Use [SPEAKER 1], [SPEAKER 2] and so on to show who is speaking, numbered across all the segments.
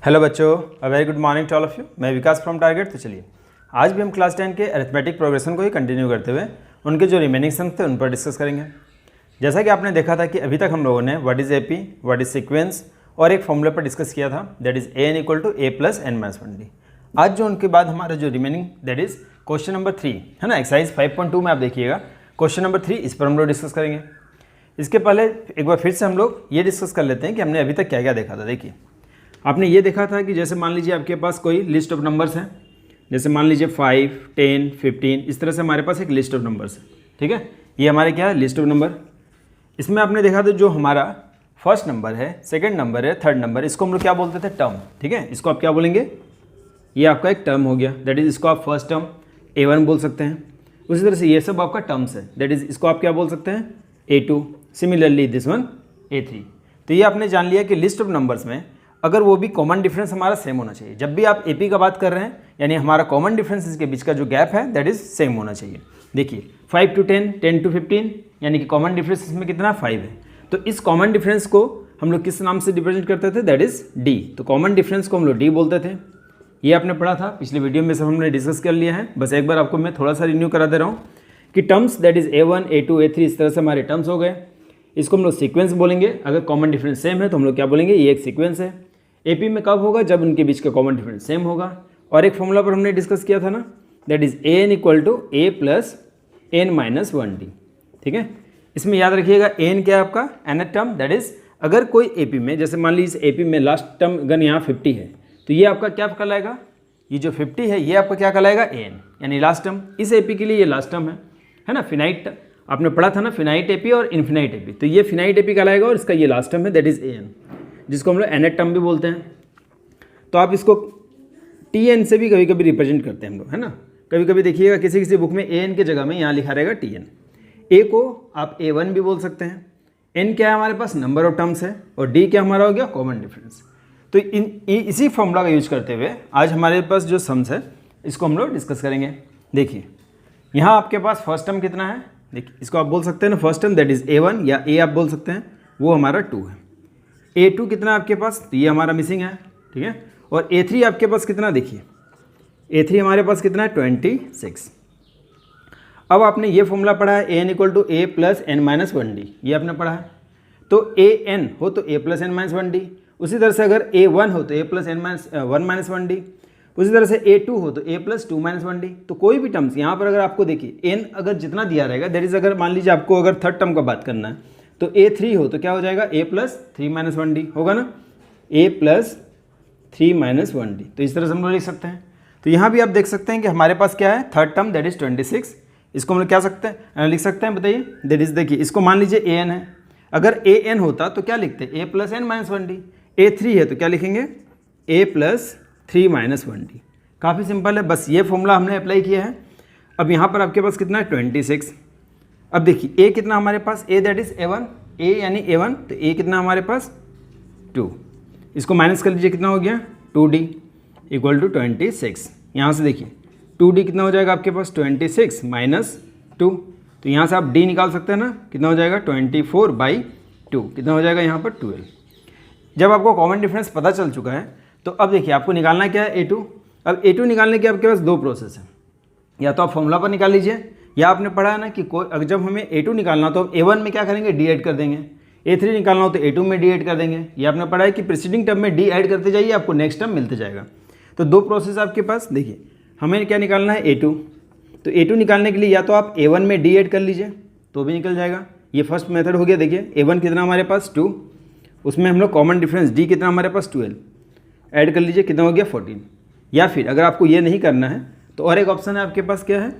[SPEAKER 1] Hello बच्चों, a very good morning to all of you. मैं Vikas from target. तो चलिए आज भी हम क्लास 10 के अरिथमेटिक प्रोग्रेशन को ही कंटिन्यू करते हुए उनके जो रिमेनिंग सम्स थे उन पर डिस्कस करेंगे। जैसा कि आपने देखा था कि अभी तक हम लोगों ने what is AP, what is sequence और एक फॉर्मूले पर डिस्कस किया था, that is N equal to A plus N minus 1d। आज जो उनके बाद हमारा जो remaining that is question number 3 है ना, एक्सरसाइज 5.2 में आप देखिएगा क्वेश्चन नंबर 3, इस पर हम लोग डिस्कस करेंगे। इसके पहले एक बार फिर से हम लोग ये डिस्कस कर लेते हैं कि हमने अभी तक क्या क्या देखा था। देखिए, आपने ये देखा था कि जैसे मान लीजिए आपके पास कोई लिस्ट ऑफ नंबर्स हैं, जैसे मान लीजिए 5, 10, 15, इस तरह से हमारे पास एक लिस्ट ऑफ नंबर्स है। ठीक है, ये हमारे क्या है, लिस्ट ऑफ नंबर। इसमें आपने देखा था जो हमारा फर्स्ट नंबर है, सेकंड नंबर है, थर्ड नंबर, इसको हम लोग क्या बोलते थे, टर्म। ठीक है, इसको आप क्या बोलेंगे, ये आपका एक टर्म हो गया, दैट इज़ इसको आप फर्स्ट टर्म A1 बोल सकते हैं। उसी तरह से ये सब आपका टर्म्स है, दैट इज़ इसको आप क्या बोल सकते हैं, A2। Similarly this one A3। तो ये आपने जान लिया कि लिस्ट ऑफ नंबर्स में अगर वो भी कॉमन डिफरेंस हमारा सेम होना चाहिए। जब भी आप एपी का बात कर रहे हैं यानी हमारा कॉमन डिफरेंस के बीच का जो गैप है दैट इज़ सेम होना चाहिए। देखिए 5 to 10, 10 to 15 यानी कि कॉमन डिफरेंस इसमें कितना 5 है। तो इस कॉमन डिफरेंस को हम लोग किस नाम से रिप्रेजेंट करते थे, दैट इज़ डी। तो कॉमन डिफरेंस को हम लोग डी बोलते थे। ये आपने पढ़ा था पिछले वीडियो में, सब हमने डिस्कस कर लिया है। बस एक बार आपको मैं थोड़ा सा रिन्यू करा दे रहा हूँ कि terms that is A1, A2, A3 इस तरह से हमारे टर्म्स हो गए। इसको हम लोग सीक्वेंस बोलेंगे। अगर कॉमन डिफरेंस सेम है तो हम लोग क्या बोलेंगे, ये एक सीक्वेंस है। एपी में कब होगा, जब उनके बीच का कॉमन डिफरेंस सेम होगा। और एक फॉर्मूला पर हमने डिस्कस किया था ना, that is N equal to A plus N minus 1d। ठीक है, इसमें याद रखिएगा एन क्या है आपका, nth टर्म, दैट इज अगर कोई एपी में, जैसे मान लीजिए एपी में लास्ट टर्म अगर यहाँ 50 है तो ये आपका क्या कहलाएगा, ये जो 50 है ये आपका क्या कहलाएगा, एन, यानी लास्ट टर्म। इस एपी के लिए ये लास्ट टर्म है ना। फिनाइट आपने पढ़ा था ना, फिनाइट एपी और इन्फिनाइट एपी, तो ये फिनाइट एपी कहलाएगा और इसका ये लास्ट टर्म है दैट इज एन, जिसको हम लोग nth टर्म भी बोलते हैं। तो आप इसको Tn से भी कभी कभी रिप्रेजेंट करते हैं हम लोग, है ना। कभी कभी देखिएगा किसी किसी बुक में An के जगह में यहाँ लिखा रहेगा Tn। A को आप A1 भी बोल सकते हैं। N क्या है हमारे पास, नंबर ऑफ टर्म्स है, और D क्या हमारा हो गया, कॉमन डिफरेंस। तो इसी फॉर्मूला का यूज करते हुए आज हमारे पास जो सम्स है इसको हम लोग डिस्कस करेंगे। देखिए यहाँ आपके पास फर्स्ट टर्म कितना है, देखिए इसको आप बोल सकते हैं ना first term, that is A1 या A आप बोल सकते हैं, वो हमारा 2 है। A2 कितना है आपके पास, तो ये हमारा मिसिंग है। ठीक है, और A3 आपके पास कितना, देखिए A3 हमारे पास कितना है, 26। अब आपने ये फॉर्मूला पढ़ा है N equal to A plus N minus 1d, ये आपने पढ़ा है। तो an हो तो a plus N minus 1d, उसी तरह से अगर a1 हो तो a plus N minus 1 minus 1d, उसी तरह से a2 हो तो a प्लस 2 माइनस 1d। तो कोई भी टर्म्स यहाँ पर अगर आपको देखिए n अगर जितना दिया रहेगा, दैट इज़ अगर मान लीजिए आपको अगर थर्ड टर्म का बात करना है तो a3 हो तो क्या हो जाएगा, a प्लस 3 माइनस 1d होगा ना, a प्लस 3 माइनस 1d। तो इस तरह से हम लोग लिख सकते हैं। तो यहाँ भी आप देख सकते हैं कि हमारे पास क्या है, थर्ड टर्म दैट इज 26। इसको हम लोग क्या लिख सकते हैं बताइए, दैट इज देखिए इसको मान लीजिए an है, अगर an होता तो क्या लिखते, a plus N minus 1d। a3 है तो क्या लिखेंगे, a प्लस 3 माइनस 1d। काफ़ी सिंपल है, बस ये फॉर्मूला हमने अप्लाई किया है। अब यहाँ पर आपके पास कितना है, 26। अब देखिए a कितना हमारे पास, a that is A1, a यानी A1, तो a कितना हमारे पास 2। इसको माइनस कर लीजिए, कितना हो गया, 2d इक्वल टू 26। यहाँ से देखिए 2d कितना हो जाएगा आपके पास, 26 माइनस 2। तो यहाँ से आप d निकाल सकते हैं ना, कितना हो जाएगा 24/2, कितना हो जाएगा यहाँ पर 12। जब आपको कॉमन डिफरेंस पता चल चुका है तो अब देखिए आपको निकालना क्या है, A2। अब A2 निकालने के आपके पास दो प्रोसेस है, या तो आप फॉर्मूला पर निकाल लीजिए, या आपने पढ़ा है ना कि कोई अगर जब हमें A2 निकालना तो A1 में क्या करेंगे, D ऐड कर देंगे। A3 निकालना हो तो A2 में D ऐड कर देंगे। ये आपने पढ़ा है कि प्रीसीडिंग टर्म में D ऐड करते जाइए, आपको नेक्स्ट टर्म मिलते जाएगा। तो दो प्रोसेस आपके पास। देखिए हमें क्या निकालना है, A2। तो A2 निकालने के लिए या तो आप A1 में D ऐड कर लीजिए तो भी निकल जाएगा, ये फर्स्ट मेथड हो गया। देखिए A1 कितना हमारे पास 2, उसमें हम लोग कॉमन डिफरेंस D कितना हमारे पास 12 ऐड कर लीजिए, कितना हो गया 14। या फिर अगर आपको ये नहीं करना है तो और एक ऑप्शन है आपके पास, क्या है,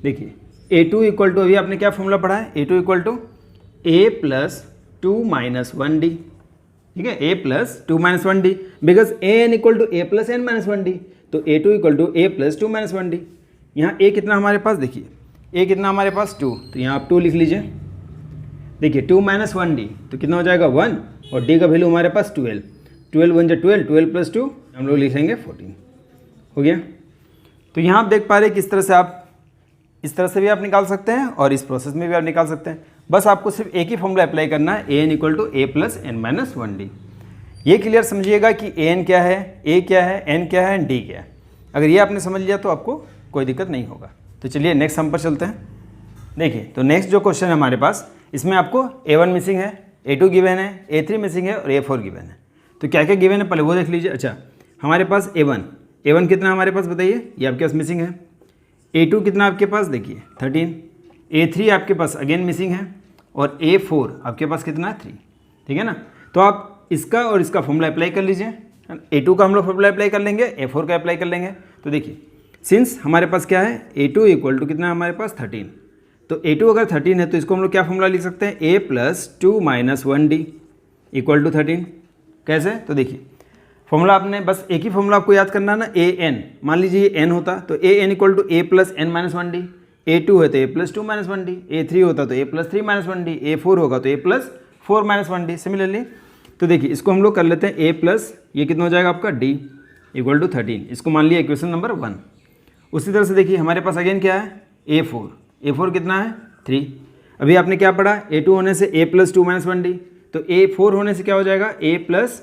[SPEAKER 1] देखिए A2 इक्वल टू, अभी आपने क्या फॉर्मूला पढ़ा है, A2 equal to a plus 2 minus 1d। ठीक है, a plus 2 minus 1d, because an equal to a plus N minus 1d, तो A2 equal to a plus 2 minus 1d। यहाँ a कितना हमारे पास, देखिए a कितना हमारे पास 2, तो यहाँ आप 2 लिख लीजिए। देखिए 2 माइनस 1d तो कितना हो जाएगा 1, और d का वैल्यू हमारे पास 12, 12 1 12, 12 प्लस 2 हम लोग लिखेंगे 14, हो गया। तो यहाँ आप देख पा रहे हैं किस तरह से आप इस तरह से भी आप निकाल सकते हैं और इस प्रोसेस में भी आप निकाल सकते हैं। बस आपको सिर्फ एक ही फॉर्मूला अप्लाई करना है, an equal to a plus N minus 1d। ये क्लियर समझिएगा कि ए एन क्या है, ए क्या है, एन क्या है, डी क्या है। अगर ये आपने समझ लिया तो आपको कोई दिक्कत नहीं होगा। तो चलिए नेक्स्ट सम पर चलते हैं। देखिए तो नेक्स्ट जो क्वेश्चन है हमारे पास, इसमें आपको A1 मिसिंग है, A2 गिवन है, A3 मिसिंग है और A4 गिवन है। तो क्या क्या गिवन है पहले वो देख लीजिए। अच्छा, हमारे पास A1 कितना हमारे पास बताइए, ये आपके पास मिसिंग है। A2 कितना आपके पास देखिए 13, A3 आपके पास अगेन मिसिंग है और A4 आपके पास कितना है 3, ठीक है ना। तो आप इसका और इसका फॉर्मूला अप्लाई कर लीजिए। A2 का हम लोग फॉर्मूला अप्लाई कर लेंगे, A4 का अप्लाई कर लेंगे। तो देखिए सिंस हमारे पास क्या है, A2 इक्वल टू कितना है हमारे पास 13, तो A2 अगर 13 है तो इसको हम लोग क्या फॉर्मूला लिख सकते हैं, A plus 2 minus 1D equal to 13। कैसे, तो देखिए फॉर्मूला आपने बस एक ही फॉर्मूला आपको याद करना ना, AN, मान लीजिए ये N होता तो AN equal to A plus N minus 1D, A2 है तो A plus 2 minus 1D, A3 होता तो A plus 3 minus 1D, A4 होगा तो A plus 4 minus 1D। Similarly तो देखिए इसको हम लोग कर लेते हैं A प्लस ये कितना हो जाएगा आपका D इक्वल टू 13, इसको मान लिया इक्वेशन नंबर 1। उसी तरह से देखिए हमारे पास अगेन क्या है A4 कितना है 3। अभी आपने क्या पढ़ा, A2 होने से A प्लस 2 माइनस 1D, तो A4 होने से क्या हो जाएगा A plus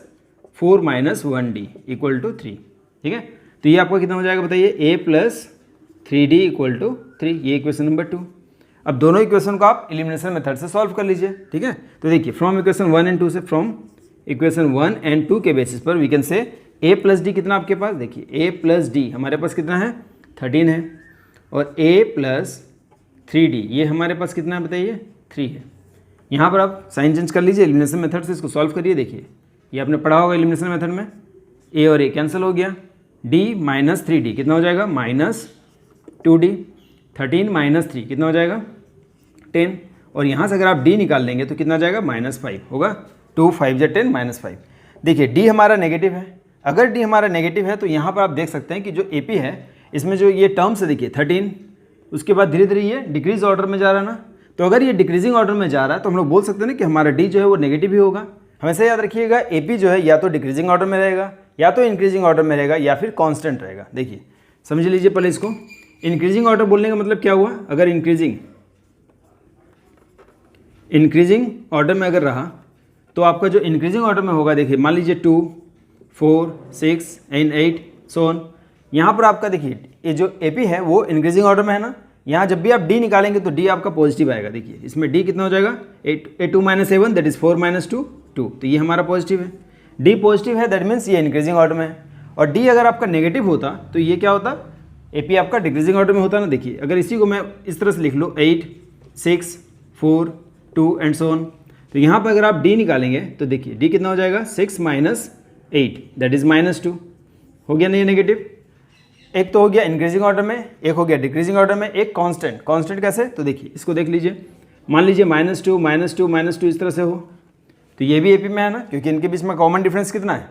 [SPEAKER 1] 4 minus 1D equal to 3, ठीक है। तो ये आपका कितना हो जाएगा बताइए, A plus 3D equal to 3, ये इक्वेशन नंबर 2। अब दोनों इक्वेशन को आप एलिमिनेशन मेथड से सॉल्व कर लीजिए, ठीक है। तो देखिए फ्रॉम इक्वेशन 1 एंड 2 से, फ्रॉम इक्वेशन 1 एंड 2 के बेसिस पर we can say A plus D कितना आपके पास, देखिए A प्लस डी हमारे पास कितना है 13 है और A प्लस 3D ये हमारे पास कितना है बताइए 3 है। यहाँ पर आप साइन चेंज कर लीजिए, एलिमिनेशन मेथड से इसको सॉल्व करिए। देखिए ये आपने पढ़ा होगा एलिमिनेशन मेथड में, A और A कैंसिल हो गया, D माइनस 3D कितना हो जाएगा माइनस 2D, 13 माइनस 3 कितना हो जाएगा 10, और यहाँ से अगर आप D निकाल लेंगे तो कितना हो जाएगा -5 होगा, 2 5 जा 10 -5। देखिए D हमारा नेगेटिव है, अगर D हमारा नेगेटिव है तो यहाँ पर आप देख सकते हैं कि जो AP है इसमें जो ये टर्म्स है देखिए 13, उसके बाद धीरे धीरे ये डिक्रीज ऑर्डर में जा रहा है ना, तो अगर ये डिक्रीजिंग ऑर्डर में जा रहा है तो हम लोग बोल सकते हैं ना कि हमारा D जो है वो नेगेटिव ही होगा। हमेशा याद रखिएगा AP जो है या तो डिक्रीजिंग ऑर्डर में रहेगा या तो इंक्रीजिंग ऑर्डर में रहेगा या फिर कांस्टेंट रहेगा। देखिए समझ लीजिए पहले इसको, इंक्रीजिंग ऑर्डर बोलने का मतलब क्या हुआ, अगर इंक्रीजिंग ऑर्डर में अगर रहा तो आपका जो इंक्रीजिंग ऑर्डर में होगा, देखिए मान लीजिए 2 4 6 एंड 8 सो ऑन। यहाँ पर आपका देखिए ये जो AP है वो इंक्रीजिंग ऑर्डर में है ना, यहाँ जब भी आप D निकालेंगे तो D आपका पॉजिटिव आएगा। देखिए इसमें D कितना हो जाएगा A2 minus A1 that is 4 minus 2 2, तो ये हमारा पॉजिटिव है। D पॉजिटिव है दैट मीन्स ये इंक्रीजिंग ऑर्डर में है, और D अगर आपका नेगेटिव होता तो ये क्या होता, AP आपका डिक्रीजिंग ऑर्डर में होता ना। देखिए अगर इसी को मैं इस तरह से लिख लूँ 8 6 4 2 एंड सो ऑन, तो यहाँ पर अगर आप D निकालेंगे तो देखिए D कितना हो जाएगा 6 माइनस 8 दैट इज -2, हो गया नहीं नेगेटिव। एक तो हो गया इंक्रीजिंग ऑर्डर में, एक हो गया डिक्रीजिंग ऑर्डर में, एक कांस्टेंट कैसे, तो देखिए इसको देख लीजिए, मान लीजिए -2 -2 -2 इस तरह से हो, तो ये भी AP में है ना, क्योंकि इनके बीच में कॉमन डिफरेंस कितना है,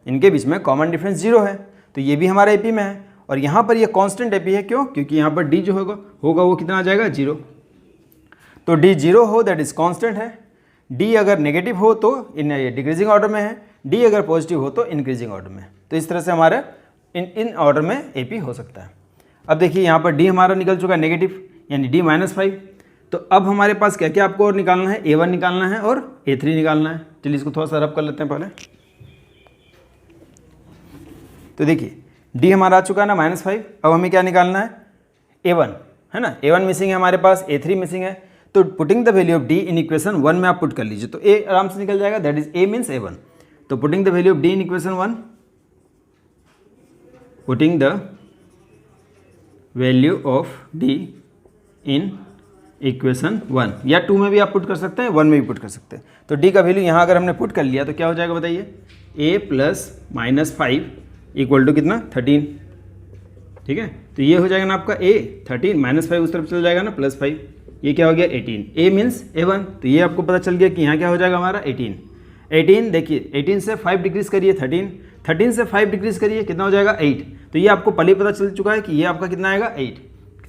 [SPEAKER 1] इनके बीच में कॉमन डिफरेंस 0 है, तो ये भी हमारा AP में है। और यहाँ पर ये कांस्टेंट AP है, क्यों, क्योंकि यहाँ पर D जो होगा वो कितना आ जाएगा 0, तो D 0 हो दैट इज कांस्टेंट है। D अगर नेगेटिव हो तो डिक्रीजिंग ऑर्डर में है, D अगर पॉजिटिव हो तो इंक्रीजिंग ऑर्डर में। तो इस तरह से हमारा इन ऑर्डर में AP हो सकता है। अब देखिए यहाँ पर D हमारा निकल चुका है नेगेटिव, यानी D -5। तो अब हमारे पास क्या क्या आपको और निकालना है, A1 निकालना है और A3 निकालना है। चलिए इसको थोड़ा सा रब कर लेते हैं पहले। तो देखिए D हमारा आ चुका है ना -5, अब हमें क्या निकालना है A1, है ना। A1 मिसिंग है हमारे पास, A3 मिसिंग है, तो putting the value of D in equation 1 में आप पुट कर लीजिए, तो A आराम से निकल जाएगा, that is A means A1। तो putting the value of D in equation 1, putting the value of D in equation 1 या 2 में भी आप पुट कर सकते हैं, 1 में भी पुट कर सकते हैं। तो D का वैल्यू यहाँ अगर हमने पुट कर लिया तो क्या हो जाएगा बताइए, A प्लस -5 इक्वल टू कितना 13, ठीक है। तो ये हो जाएगा ना आपका A 13 -5 उस तरफ चल जाएगा ना +5, ये क्या हो गया 18, A मीन्स A1। तो ये आपको पता चल गया कि यहाँ क्या हो जाएगा हमारा 18। देखिए 18 से 5 डिक्रीज करिए 13 से 5 डिक्रीज करिए कितना हो जाएगा 8। तो ये आपको पहले पता चल चुका है कि ये आपका कितना आएगा 8।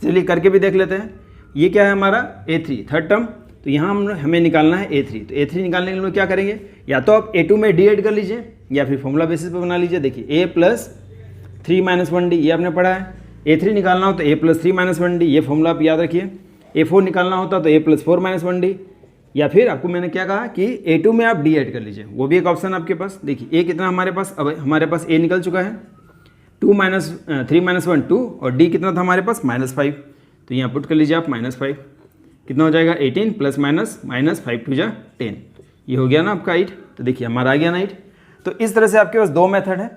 [SPEAKER 1] चलिए करके भी देख लेते हैं, ये क्या है हमारा A3 थर्ड टर्म, तो यहाँ हमें निकालना है A3। तो A3 निकालने के लिए क्या करेंगे, या तो आप A2 में D ऐड कर लीजिए या फिर फॉर्मूला बेसिस पर बना लीजिए। देखिए A प्लस 3 माइनस 1D ये आपने पढ़ा है। A3 निकालना हो तो A प्लस 3 माइनस 1D, ये फॉर्मूला आप याद रखिए। A4 निकालना होता तो A प्लस 4 माइनस 1D, या फिर आपको मैंने क्या कहा कि A2 में आप D ऐड कर लीजिए, वो भी एक ऑप्शन आपके पास। देखिए A कितना हमारे पास, अब हमारे पास A निकल चुका है, 3 - 1 2, और D कितना था हमारे पास -5, तो यहाँ पुट कर लीजिए आप -5, कितना हो जाएगा 18 प्लस माइनस -5 2 जा 10, ये हो गया ना आपका 8। तो देखिए हमारा आ गया ना 8। तो इस तरह से आपके पास दो मेथड है,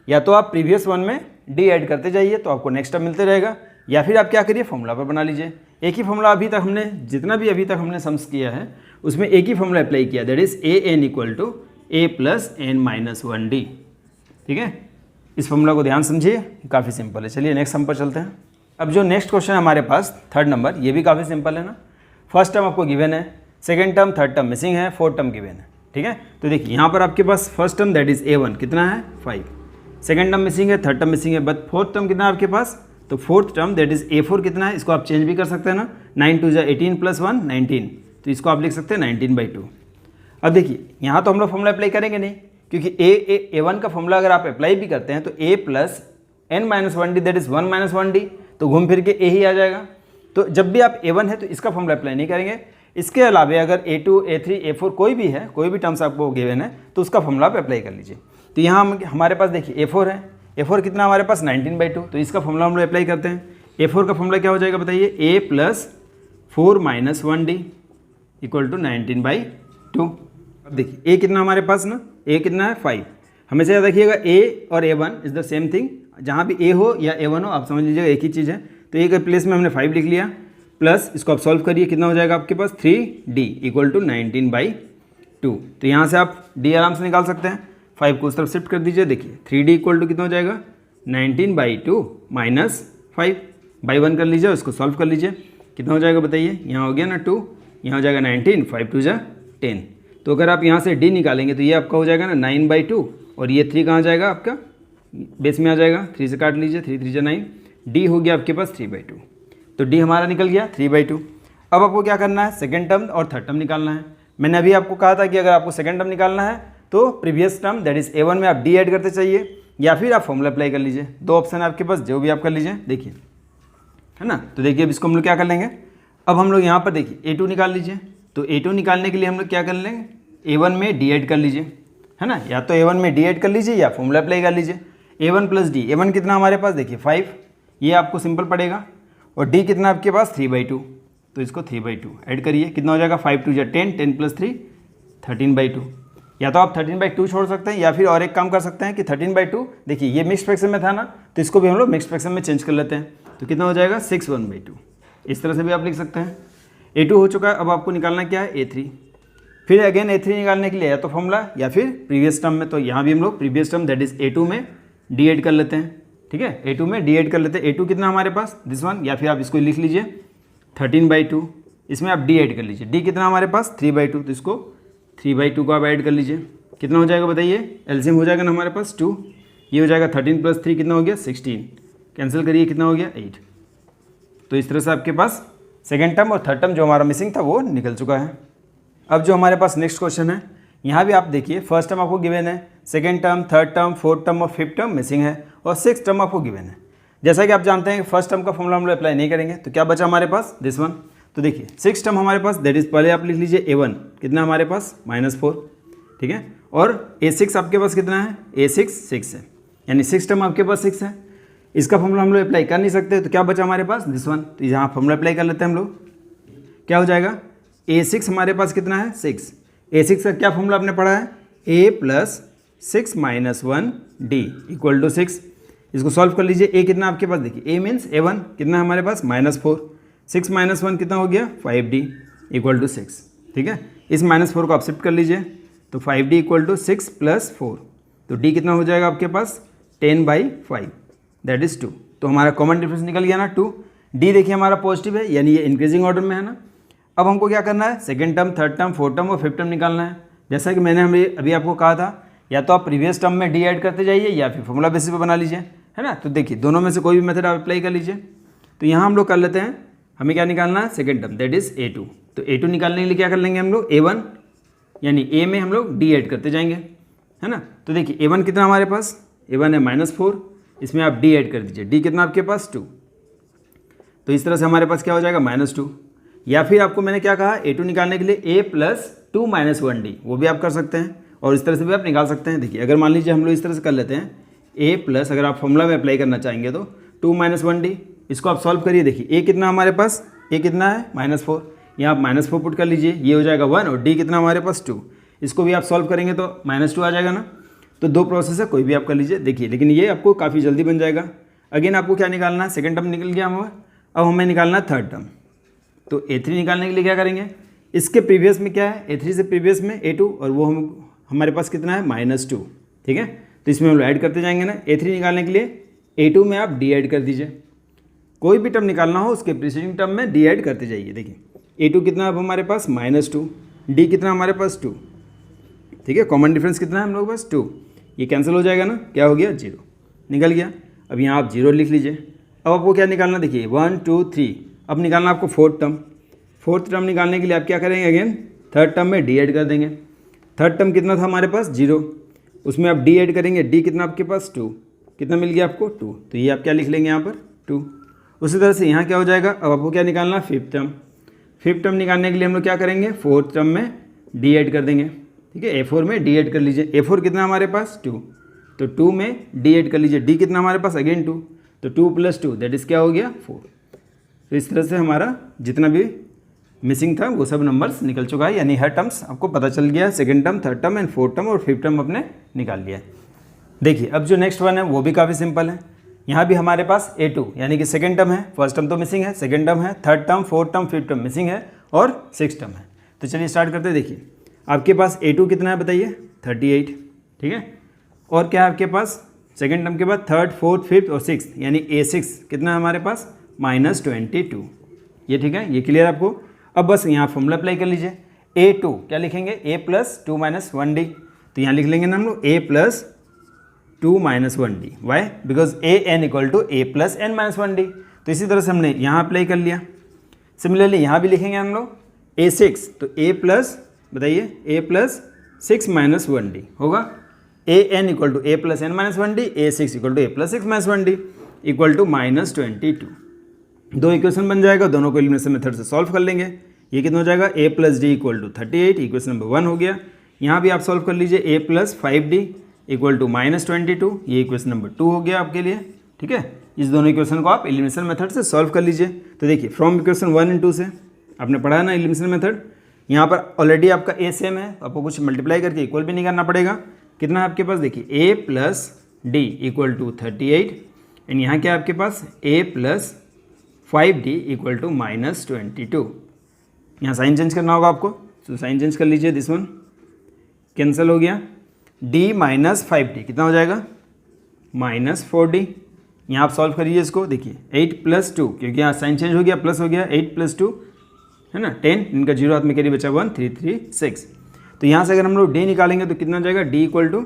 [SPEAKER 1] या तो आप प्रीवियस वन में D ऐड करते जाइए तो आपको नेक्स्ट टर्म मिलते रहेगा, या फिर आप क्या करिए फॉर्मूला पर बना लीजिए। एक ही फॉर्मूला अभी तक हमने जितना भी अभी तक हमने सम्स किया है उसमें एक ही फॉर्मूला अप्लाई किया, that is AN = A + n - 1D। ठीक है, इस फॉर्मूला को ध्यान समझिए, काफ़ी सिंपल है। चलिए नेक्स्ट सम पर चलते हैं। अब जो नेक्स्ट क्वेश्चन है हमारे पास 3rd नंबर, ये भी काफ़ी सिंपल है ना। फर्स्ट टर्म आपको गिवन है, second term third term missing है, फोर्थ टर्म गिवन है। ठीक है, तो देखिए यहाँ पर आपके पास first term that is A1 कितना है 5, सेकेंड टर्म मिसिंग है, थर्ड टर्म मिसिंग है, बट फोर्थ टर्म कितना है आपके पास, तो fourth term that is A4 कितना है, इसको आप चेंज भी कर सकते हैं ना, 9 2 जा 18 + 1 19, तो इसको आप लिख सकते हैं 19/2। अब देखिए यहाँ तो हम लोग फॉर्मूला अप्लाई करेंगे नहीं, क्योंकि A1 का फॉर्मूला अगर आप अप्लाई भी करते हैं तो A + n - 1D that is 1 - 1D, तो घूम फिर के A ही आ जाएगा। तो जब भी आप A1 है तो इसका फॉर्मूला अप्लाई नहीं करेंगे। इसके अलावा अगर A2 A3 A4 कोई भी है, कोई भी टर्म्स आपको गिवन है तो उसका फॉर्मूला आप अप्लाई कर लीजिए। तो यहाँ हमारे पास देखिए A4 है, A4 कितना हमारे पास 19/2, तो इसका फॉर्मूला हम लोग अप्लाई करते हैं। A4 का फॉर्मूला क्या हो जाएगा बताइए, A + 4 - 1D = 19/2। अब देखिए A कितना हमारे पास ना, A कितना है 5, हमेशा याद रखिएगा A और A1 is the same thing, जहाँ भी A हो या A1 हो आप समझ लीजिएगा एक ही चीज़ है। तो A के प्लेस में हमने 5 लिख लिया, प्लस इसको आप सॉल्व करिए, कितना हो जाएगा आपके पास 3D = 19/2। तो यहाँ से आप D आराम से निकाल सकते हैं, 5 को उस तरफ शिफ्ट कर दीजिए। देखिए 3D = कितना हो जाएगा 19/2 - 5/1 कर लीजिए, उसको सॉल्व कर लीजिए, कितना हो जाएगा बताइए, यहाँ हो गया ना 2, यहाँ हो जाएगा 19, 5 2 जा 10। तो अगर आप यहाँ से D निकालेंगे तो ये आपका हो जाएगा ना 9/2, और ये 3 कहाँ जाएगा आपका बेस में आ जाएगा, 3 से काट लीजिए, 3 3 जा 9, D हो गया आपके पास 3/2। तो D हमारा निकल गया 3/2। अब आपको क्या करना है, सेकेंड टर्म और थर्ड टर्म निकालना है। मैंने अभी आपको कहा था कि अगर आपको सेकेंड टर्म निकालना है तो previous term that is A1 में आप D ऐड करते चाहिए, या फिर आप फॉर्मूला अप्लाई कर लीजिए। दो ऑप्शन है आपके पास, जो भी आप कर लीजिए। देखिए है ना, तो देखिए अब इसको हम लोग क्या कर लेंगे, अब हम लोग यहाँ पर देखिए A2 निकाल लीजिए। तो A2 निकालने के लिए हम लोग क्या कर लेंगे, A1 में D ऐड कर लीजिए, है ना, या तो A1 में D ऐड कर लीजिए या फॉर्मूला अप्लाई कर लीजिए। A1 + D, A1 कितना हमारे पास देखिए 5, ये आपको सिंपल पड़ेगा, और D कितना आपके पास 3/2, तो इसको 3/2 ऐड करिए, कितना हो जाएगा 5 2 जा 10, 10 + 3 13/2। या तो आप 13/2 छोड़ सकते हैं, या फिर और एक काम कर सकते हैं कि 13/2, देखिए ये मिक्स्ड फ्रैक्शन में था ना, तो इसको भी हम लोग मिक्स्ड फ्रैक्शन में चेंज कर लेते हैं, तो कितना हो जाएगा 6/1/2। इस तरह से भी आप लिख सकते हैं। A2 हो चुका है, अब आपको निकालना क्या है A3। फिर अगेन A3 निकालने के लिए या तो फॉर्मूला या फिर प्रीवियस टर्म में, तो यहाँ भी हम लोग previous term that is A2 में D ऐड कर लेते हैं। ठीक है, A2 में D ऐड कर लेते हैं। A2 कितना हमारे पास दिस वन, या फिर आप इसको लिख लीजिए 13/2, इसमें आप D ऐड कर लीजिए। D कितना हमारे पास 3/2, तो इसको 3/2 को आप ऐड कर लीजिए, कितना हो जाएगा बताइए, एलसीएम हो जाएगा ना हमारे पास 2, ये हो जाएगा 13 + 3 कितना हो गया 16, कैंसिल करिए कितना हो गया 8। तो इस तरह से आपके पास सेकेंड टर्म और थर्ड टर्म जो हमारा मिसिंग था वो निकल चुका है। अब जो हमारे पास नेक्स्ट क्वेश्चन है, यहाँ भी आप देखिए फर्स्ट टर्म आपको गिवन है, second term, third term, fourth term और फिफ्थ टर्म मिसिंग है, और सिक्स टर्म आपको गिवन है। जैसा कि आप जानते हैं फर्स्ट टर्म का फॉर्मूला हम लोग अप्लाई नहीं करेंगे, तो क्या बचा हमारे पास दिस वन। तो देखिए सिक्स टर्म हमारे पास दैट इज, पहले आप लिख लीजिए A1 कितना हमारे पास -4, ठीक है, और A6 आपके पास कितना है, A6 6 है, यानी सिक्स टर्म आपके पास 6 है। इसका फॉर्मूला हम लोग अप्लाई कर नहीं सकते, तो क्या बचा हमारे पास दिस वन, तो यहाँ फॉर्मूला अप्लाई कर लेते हैं हम लोग। क्या हो जाएगा, A6 हमारे पास कितना है 6, A6 का क्या फॉर्मूला आपने पढ़ा है, A + 6 - 1D = 6। इसको सॉल्व कर लीजिए। A कितना आपके पास देखिए, A मीन्स A1 कितना हमारे पास -4, 6 - 1 कितना हो गया 5D = 6। ठीक है, इस -4 को आप शिफ्ट कर लीजिए, तो 5D = 6 + 4, तो D कितना हो जाएगा आपके पास 10/5 दैट इज़ 2। तो हमारा कॉमन डिफरेंस निकल गया ना 2। D देखिए हमारा पॉजिटिव है, यानी ये इंक्रीजिंग ऑर्डर में है ना। अब हमको क्या करना है, second term, third term, fourth term और फिफ्थ टर्म निकालना है। जैसा कि मैंने अभी आपको कहा था, या तो आप प्रीवियस टर्म में D ऐड करते जाइए या फिर फॉर्मूला बेसिस पे बना लीजिए, है ना। तो देखिए दोनों में से कोई भी मेथड आप अप्लाई कर लीजिए। तो यहाँ हम लोग कर लेते हैं, हमें क्या निकालना है, second term that is A2। तो A2 निकालने के लिए क्या कर लेंगे हम लोग, A1 यानी A में हम लोग D ऐड करते जाएंगे, है ना। तो देखिए A1 कितना हमारे पास, A1 है -4, इसमें आप D ऐड कर दीजिए, D कितना आपके पास 2, तो इस तरह से हमारे पास क्या हो जाएगा -2। या फिर आपको मैंने क्या कहा, A2 निकालने के लिए A प्लस 2 माइनस 1D, वो भी आप कर सकते हैं और इस तरह से भी आप निकाल सकते हैं। देखिए, अगर मान लीजिए हम लोग इस तरह से कर लेते हैं, A प्लस, अगर आप फॉर्मूला में अप्लाई करना चाहेंगे तो 2 माइनस 1D, इसको आप सॉल्व करिए। देखिए A कितना हमारे पास, A कितना है -4, यहाँ आप -4 पुट कर लीजिए, ये हो जाएगा 1, और D कितना हमारे पास 2, इसको भी आप सॉल्व करेंगे तो -2 आ जाएगा ना। तो 2 प्रोसेस है, कोई भी आप कर लीजिए। देखिए, लेकिन ये आपको काफ़ी जल्दी बन जाएगा। अगेन आपको क्या निकालना है, सेकंड टर्म निकल गया हमें, अब हमें निकालना है थर्ड टर्म। तो A3 निकालने के लिए क्या करेंगे, इसके प्रीवियस में क्या है, A3 से प्रीवियस में A2, और वो हमारे पास कितना है -2, ठीक है। तो इसमें हम लोग ऐड करते जाएंगे ना। A3 निकालने के लिए A2 में आप D ऐड कर दीजिए, कोई भी टर्म निकालना हो उसके प्रीसीडिंग टर्म में D ऐड करते जाइए। देखिए A2 कितना अब हमारे पास -2, D कितना हमारे पास 2, ठीक है। कॉमन डिफरेंस कितना है हम लोग पास 2, ये कैंसिल हो जाएगा ना, क्या हो गया 0 निकल गया। अब यहाँ आप 0 लिख लीजिए। अब आपको क्या निकालना, देखिए 1 2 3, अब निकालना आपको फोर्थ टर्म निकालने के लिए आप क्या करेंगे, अगेन थर्ड टर्म में D ऐड कर देंगे। थर्ड टर्म कितना था हमारे पास 0, उसमें आप D ऐड करेंगे, D कितना आपके पास 2, कितना मिल गया आपको 2, तो ये आप क्या लिख लेंगे यहाँ पर 2। उसी तरह से यहाँ क्या हो जाएगा, अब आपको क्या निकालना है, फिफ्थ टर्म निकालने के लिए हम लोग क्या करेंगे, फोर्थ टर्म में D ऐड कर देंगे, ठीक है। A4 में D ऐड कर लीजिए, A4 कितना हमारे पास 2, तो 2 में D ऐड कर लीजिए, D कितना हमारे पास अगेन 2, तो 2 + 2 दैट इज़ क्या हो गया 4। तो इस तरह से हमारा जितना भी मिसिंग था वो सब नंबर्स निकल चुका है, यानी हर टर्म्स आपको पता चल गया है। Second term, third term and fourth term और फिफ्थ टर्म अपने निकाल लिया है। देखिए, अब जो नेक्स्ट वन है वो भी काफ़ी सिंपल है। यहाँ भी हमारे पास A2 यानी कि सेकंड टर्म है, फर्स्ट टर्म तो मिसिंग है, सेकंड टर्म है, third term, fourth term, fifth term missing है और सिक्स टर्म है। तो चलिए स्टार्ट करते हैं। देखिए, आपके पास A2 कितना है बताइए, 38, ठीक है। और क्या है आपके पास सेकंड टर्म के बाद थर्ड, फोर्थ, फिफ्थ और सिक्स, यानी A6 कितना है हमारे पास -22, ये ठीक है, ये क्लियर आपको। अब बस यहाँ फॉर्मूला अप्लाई कर लीजिए। A2 क्या लिखेंगे, A + 2 - 1D, तो यहाँ लिख लेंगे ना हम लोग A + 2 - 1D, why, because AN = A + n - 1D। तो इसी तरह से हमने यहाँ अप्लाई कर लिया। सिमिलरली यहाँ भी लिखेंगे हम लोग A6, तो A + बताइए A + 6 - 1D होगा। AN = A + n - 1D, A6 = A + 6 - 1D = -22। दो इक्वेशन बन जाएगा, दोनों को एलिमिनेशन मेथड से सॉल्व कर लेंगे। ये कितना हो जाएगा, A + D = 38, इक्वेशन नंबर 1 हो गया। यहाँ भी आप सॉल्व कर लीजिए, A + 5D = -22, ये इक्वेशन नंबर 2 हो गया आपके लिए, ठीक है। इस दोनों इक्वेशन को आप एलिमिनेशन मेथड से सॉल्व कर लीजिए। तो देखिए, फ्रॉम इक्वेशन 1 और 2 से आपने पढ़ा है ना एलिमिनेशन मेथड, यहाँ पर ऑलरेडी आपका A सेम है, आपको कुछ मल्टीप्लाई करके इक्वल भी नहीं करना पड़ेगा। कितना है आपके पास, देखिए A + D = 38, एंड यहाँ क्या है आपके पास A + 5D = -22। यहाँ साइन चेंज करना होगा आपको, तो साइन चेंज कर लीजिए, दिस वन कैंसिल हो गया। D - 5D कितना हो जाएगा, -4D। यहाँ आप सॉल्व करिए इसको, देखिए 8 + 2, क्योंकि यहाँ साइन चेंज हो गया, प्लस हो गया, 8 + 2 है ना 10, इनका 0 हाथ में कैरी बचा 1, 3 3 6। तो यहाँ से अगर हम लोग D निकालेंगे तो कितना हो जाएगा, D =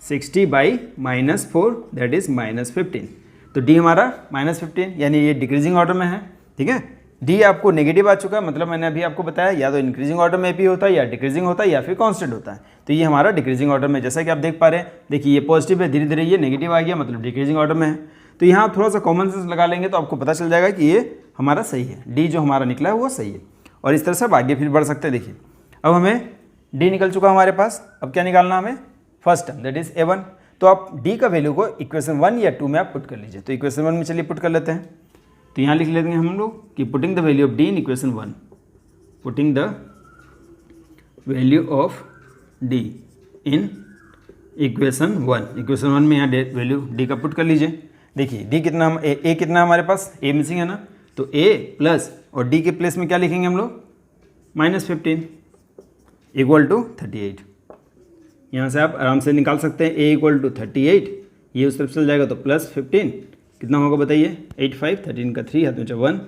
[SPEAKER 1] 60/-4 दैट इज़ -15। तो D हमारा -15, यानी ये डिक्रीजिंग ऑर्डर में है, ठीक है। D आपको नेगेटिव आ चुका है, मतलब मैंने अभी आपको बताया या तो इंक्रीजिंग ऑर्डर में AP होता है, या डिक्रीजिंग होता है, या फिर कांस्टेंट होता है। तो ये हमारा डिक्रीजिंग ऑर्डर में, जैसा कि आप देख पा रहे हैं, देखिए ये पॉजिटिव है, धीरे धीरे ये नेगेटिव आ गया, मतलब डिक्रीजिंग ऑर्डर में है। तो यहाँ आप थोड़ा सा कॉमन सेंस लगा लेंगे तो आपको पता चल जाएगा कि ये हमारा सही है, D जो हमारा निकला है वो सही है। और इस तरह से आप आगे फिर बढ़ सकते हैं। देखिए, अब हमें D निकल चुका हमारे पास, अब क्या निकालना हमें, first term that is A1। तो आप D का वैल्यू को इक्वेशन 1 या 2 में आप पुट कर लीजिए। तो इक्वेशन 1 में चलिए पुट कर लेते हैं। तो यहाँ लिख लेते हैं हम लोग कि putting the value of D in equation 1, putting the value of D in equation 1। Equation 1 में यहाँ वैल्यू D का पुट कर लीजिए। देखिए D कितना, हम A कितना हमारे पास, A मिसिंग है ना, तो A प्लस और D के प्लेस में क्या लिखेंगे हम लोग, -15 = 38। यहाँ से आप आराम से निकाल सकते हैं, A = 38, ये उस तरफ चल जाएगा तो +15 कितना होगा बताइए, 8 5 13 का 3 हाथ में 1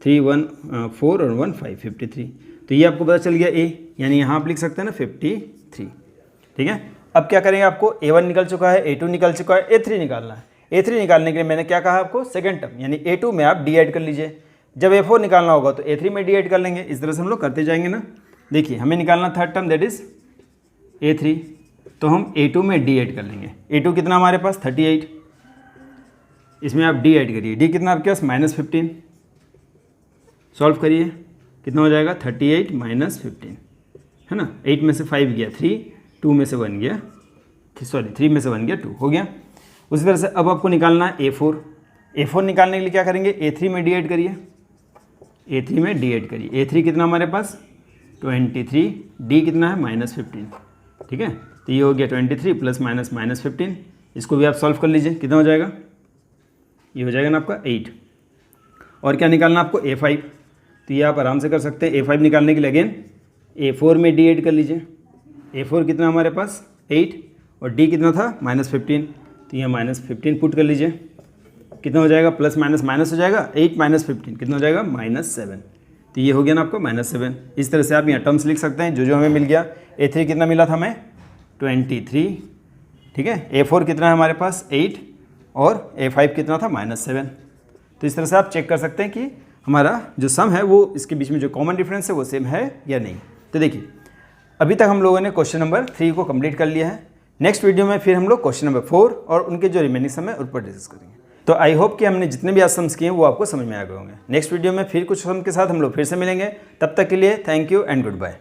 [SPEAKER 1] 3 1 4 और 1 5 53। तो ये आपको पता चल गया A, यानी यहाँ आप लिख सकते हैं ना 53, ठीक है। अब क्या करेंगे, आपको A1 निकल चुका है, A2 निकल चुका है, A3 निकालना है। A3 निकालने के लिए मैंने क्या कहा आपको, सेकंड टर्म यानी A2 में आप D ऐड कर लीजिए। जब A4 निकालना होगा तो A3 में D ऐड कर लेंगे। इस तरह से हम लोग करते जाएंगे ना। देखिए, हमें निकालना third term that is A3, तो हम A2 में D ऐड कर लेंगे। A2 कितना हमारे पास 38, इसमें आप D ऐड करिए। D कितना आपके पास -15, सॉल्व करिए, कितना हो जाएगा 38 माइनस 15, है ना। 8 में से 5 गया 3, 2 में से 1 गया, सॉरी 3 में से 1 गया 2, हो गया। उसी तरह से अब आपको निकालना है A4। A4 निकालने के लिए क्या करेंगे, A3 में D ऐड करिए, A3 में D ऐड करिए। A3 कितना हमारे पास 23, D कितना है -15, ठीक है। तो ये हो गया 23 प्लस माइनस -15। इसको भी आप सॉल्व कर लीजिए, कितना हो जाएगा, ये हो जाएगा ना आपका 8। और क्या निकालना आपको A5, तो ये आप आराम से कर सकते हैं। A5 निकालने के लिए अगेन A4 में D ऐड कर लीजिए। A4 कितना हमारे पास 8 और D कितना था -15, तो ये -15 पुट कर लीजिए, कितना हो जाएगा, प्लस माइनस माइनस हो जाएगा, 8 माइनस 15 कितना हो जाएगा -7। तो ये हो गया ना आपको -7। इस तरह से आप यहाँ टर्म्स लिख सकते हैं जो हमें मिल गया। A3 कितना मिला था हमें 23, ठीक है। A4 कितना है हमारे पास 8 और A5 कितना था -7। तो इस तरह से आप चेक कर सकते हैं कि हमारा जो सम है वो इसके बीच में जो कॉमन डिफरेंस है वो सेम है या नहीं। तो देखिए अभी तक हम लोगों ने क्वेश्चन नंबर 3 को कंप्लीट कर लिया है। नेक्स्ट वीडियो में फिर हम लोग क्वेश्चन नंबर 4 और उनके जो रिमेनिंग सम है उन पर डिस्कस करेंगे। तो आई होप कि हमने जितने भी आज सम्स किए हैं वो आपको समझ में आ गए होंगे। नेक्स्ट वीडियो में फिर कुछ सम के साथ हम लोग फिर से मिलेंगे। तब तक के लिए thank you and good bye.